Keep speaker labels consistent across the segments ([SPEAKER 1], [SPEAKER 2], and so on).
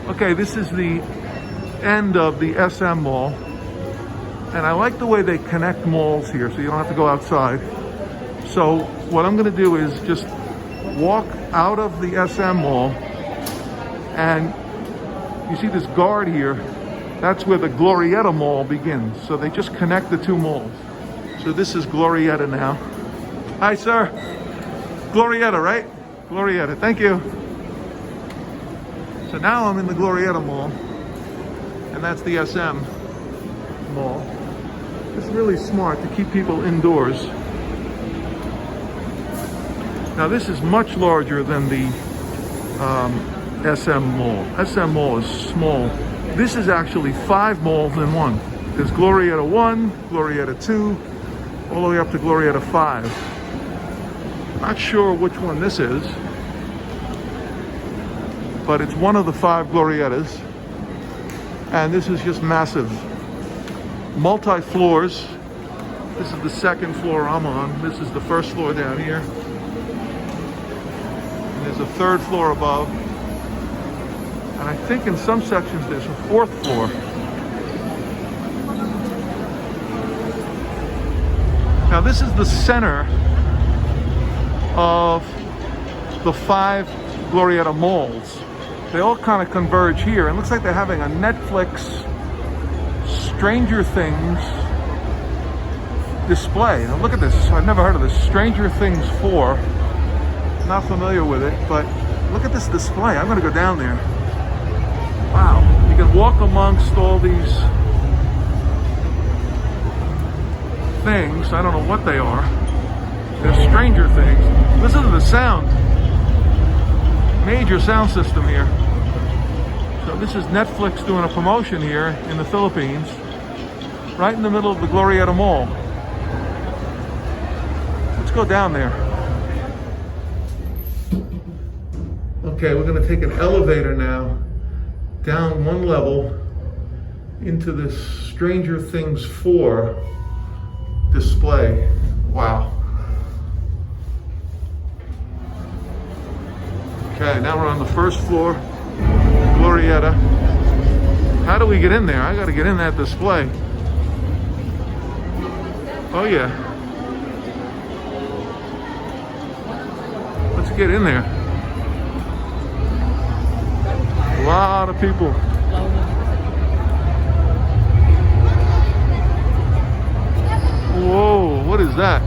[SPEAKER 1] Okay, this is the end of the SM Mall. And I like the way they connect malls here, so you don't have to go outside. So what I'm gonna do is just walk out of the SM Mall, and you see this guard here, that's where the Glorietta Mall begins. So they just connect the two malls. So this is Glorietta now. Hi, sir. Glorietta, right? Glorietta, thank you. So now I'm in the Glorietta Mall, and that's the SM Mall. It's really smart to keep people indoors. Now this is much larger than the SM Mall. SM Mall is small. This is actually 5 malls in one. There's Glorietta 1, Glorietta 2, all the way up to Glorietta 5. Not sure which one this is, but it's one of the 5 Gloriettas. And this is just massive. Multi-floors. This is the second floor I'm on. This is the first floor down here. And there's a third floor above. And I think in some sections there's a 4th floor. Now this is the center of the 5 Glorietta malls. They all kind of converge here. It looks like they're having a Netflix Stranger Things display. Now look at this. I've never heard of this. Stranger Things 4. Not familiar with it, but look at this display. I'm going to go down there. Wow. You can walk amongst all these things. I don't know what they are. They're Stranger Things. Listen to the sound. Major sound system here. So this is Netflix doing a promotion here in the Philippines, right in the middle of the Glorietta Mall. Let's go down there. Okay, we're going to take an elevator now down one level into this Stranger Things 4 display. Wow. Okay, now we're on the first floor, Glorietta. How do we get in there? I gotta get in that display. Oh yeah. Let's get in there. A lot of people. Whoa, what is that?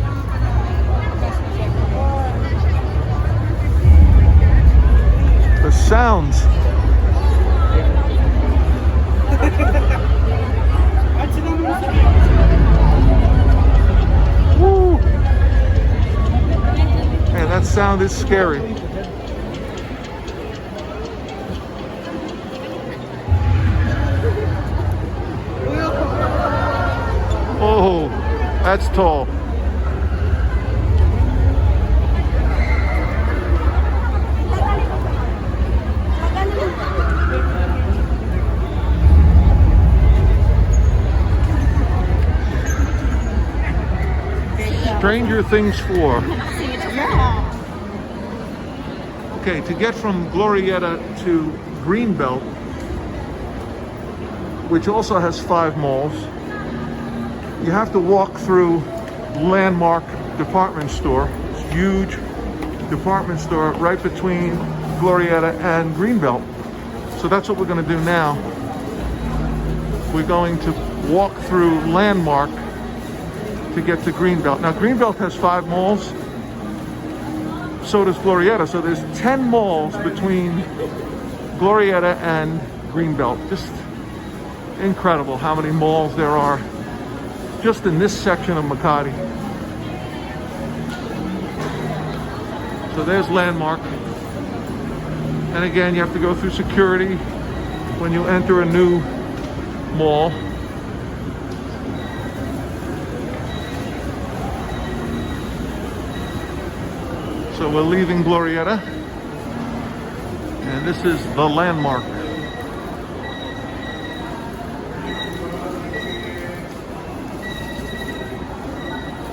[SPEAKER 1] The sounds. Woo. Man, that sound is scary. Oh, that's tall. Stranger Things 4. Okay, to get from Glorietta to Greenbelt, which also has 5 malls, you have to walk through Landmark department store. It's a huge department store right between Glorietta and Greenbelt. So that's what we're going to do now. We're going to walk through Landmark to get to Greenbelt. Now Greenbelt has 5 malls, so does Glorietta. So there's 10 malls between Glorietta and Greenbelt. Just incredible how many malls there are just in this section of Makati. So there's Landmark. And again, you have to go through security when you enter a new mall. So we're leaving Glorietta, and this is the Landmark.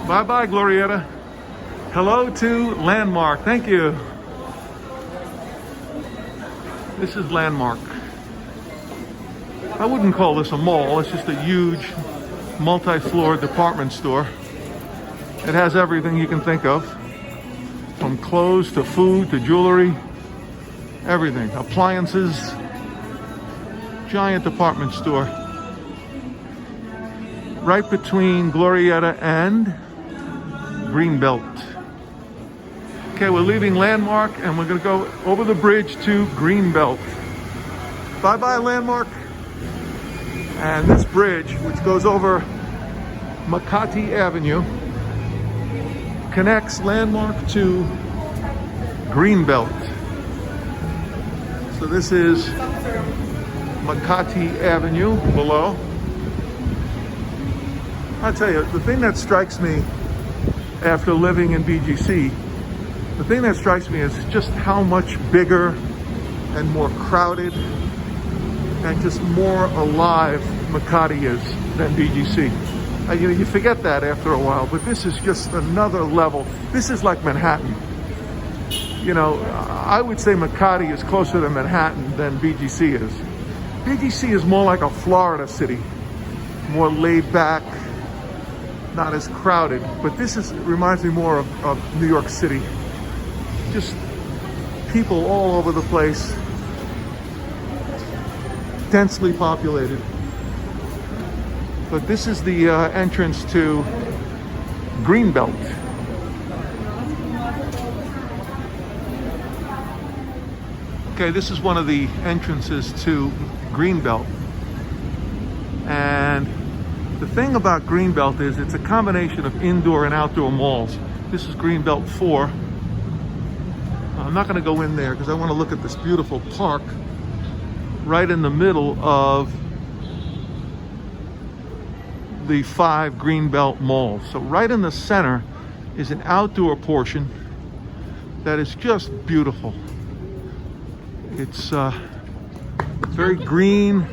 [SPEAKER 1] Bye-bye, Glorietta. Hello to Landmark. Thank you. This is Landmark. I wouldn't call this a mall. It's just a huge multi-floor department store. It has everything you can think of, from clothes to food to jewelry, everything, appliances, giant department store. Right between Glorietta and Greenbelt. Okay, we're leaving Landmark and we're gonna go over the bridge to Greenbelt. Bye-bye, Landmark. And this bridge, which goes over Makati Avenue, connects Landmark to Greenbelt. So this is Makati Avenue below. I'll tell you, the thing that strikes me after living in BGC, the thing that strikes me is just how much bigger and more crowded and just more alive Makati is than BGC. You forget that after a while, but this is just another level. This is like Manhattan. You know, I would say Makati is closer to Manhattan than BGC is. BGC is more like a Florida city, more laid back, not as crowded, but this reminds me more of New York City. Just people all over the place, densely populated. But this is the entrance to Greenbelt. Okay, this is one of the entrances to Greenbelt. And the thing about Greenbelt is it's a combination of indoor and outdoor malls. This is Greenbelt 4. I'm not going to go in there because I want to look at this beautiful park right in the middle of the 5 Greenbelt malls. So right in the center is an outdoor portion that is just beautiful. It's very green,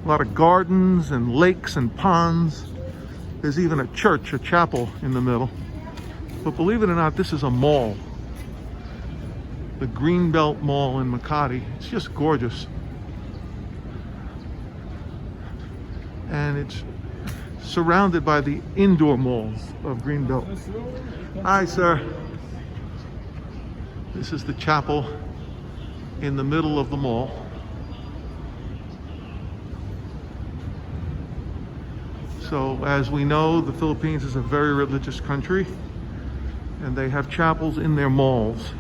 [SPEAKER 1] a lot of gardens and lakes and ponds. There's even a church, a chapel in the middle. But believe it or not, this is a mall. The Greenbelt Mall in Makati. It's just gorgeous. And it's surrounded by the indoor malls of Greenbelt. Hi, sir. This is the chapel in the middle of the mall. So, as we know, the Philippines is a very religious country, and they have chapels in their malls.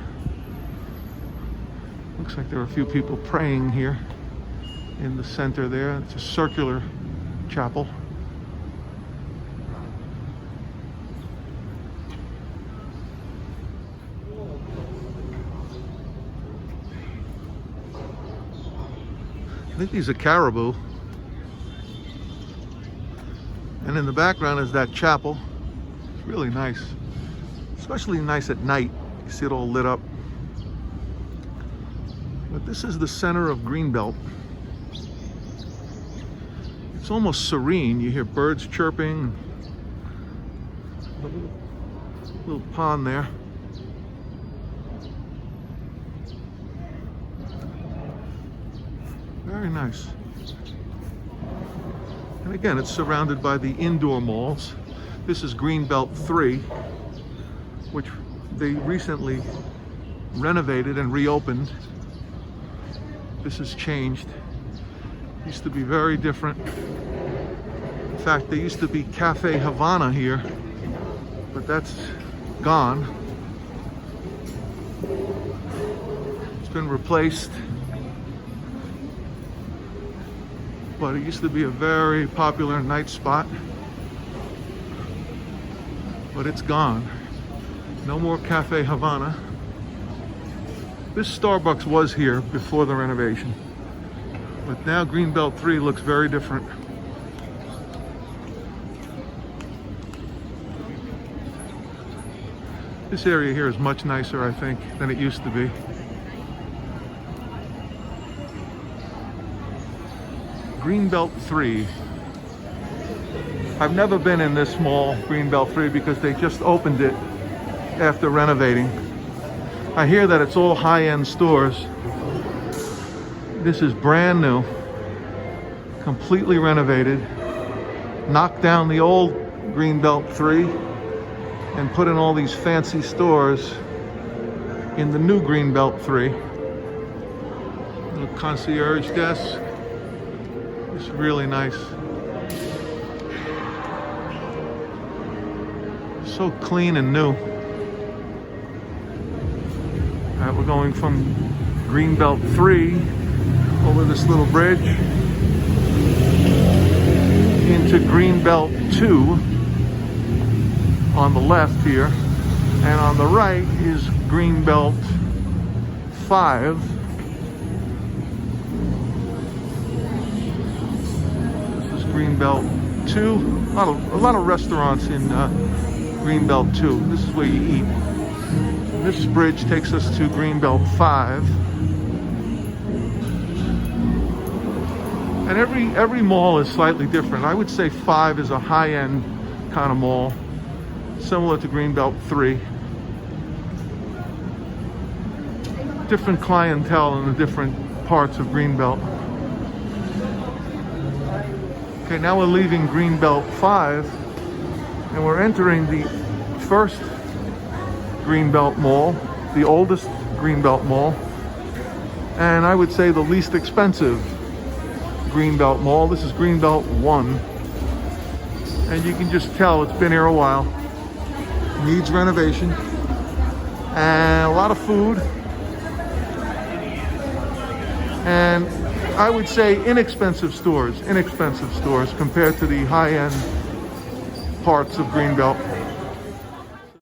[SPEAKER 1] Looks like there are a few people praying here in the center there. It's a circular chapel. I think these are caribou. And in the background is that chapel. It's really nice. Especially nice at night. You see it all lit up. But this is the center of Greenbelt. It's almost serene. You hear birds chirping. Little pond there. Very nice. And again, it's surrounded by the indoor malls. This is Greenbelt 3, which they recently renovated and reopened. This has changed. Used to be very different. In fact, there used to be Cafe Havana here, but that's gone. It's been replaced. But it used to be a very popular night spot. But it's gone. No more Cafe Havana. This Starbucks was here before the renovation. But now Greenbelt 3 looks very different. This area here is much nicer, I think, than it used to be. Greenbelt 3. I've never been in this mall, Greenbelt 3, because they just opened it after renovating. I hear that it's all high-end stores. This is brand new, completely renovated. Knocked down the old Greenbelt 3 and put in all these fancy stores in the new Greenbelt 3. Little concierge desk. It's really nice. So clean and new. All right, we're going from Greenbelt 3 over this little bridge into Greenbelt 2 on the left here, and on the right is Greenbelt 5. This is Greenbelt 2. A lot of restaurants in Greenbelt 2. This is where you eat. This bridge takes us to Greenbelt 5. And every mall is slightly different. I would say 5 is a high-end kind of mall, similar to Greenbelt 3. Different clientele in the different parts of Greenbelt. Okay, now we're leaving Greenbelt 5 and we're entering the first Greenbelt Mall, the oldest Greenbelt Mall, and I would say the least expensive Greenbelt Mall. This is Greenbelt 1, and you can just tell it's been here a while. Needs renovation, and a lot of food, and I would say inexpensive stores compared to the high-end parts of Greenbelt.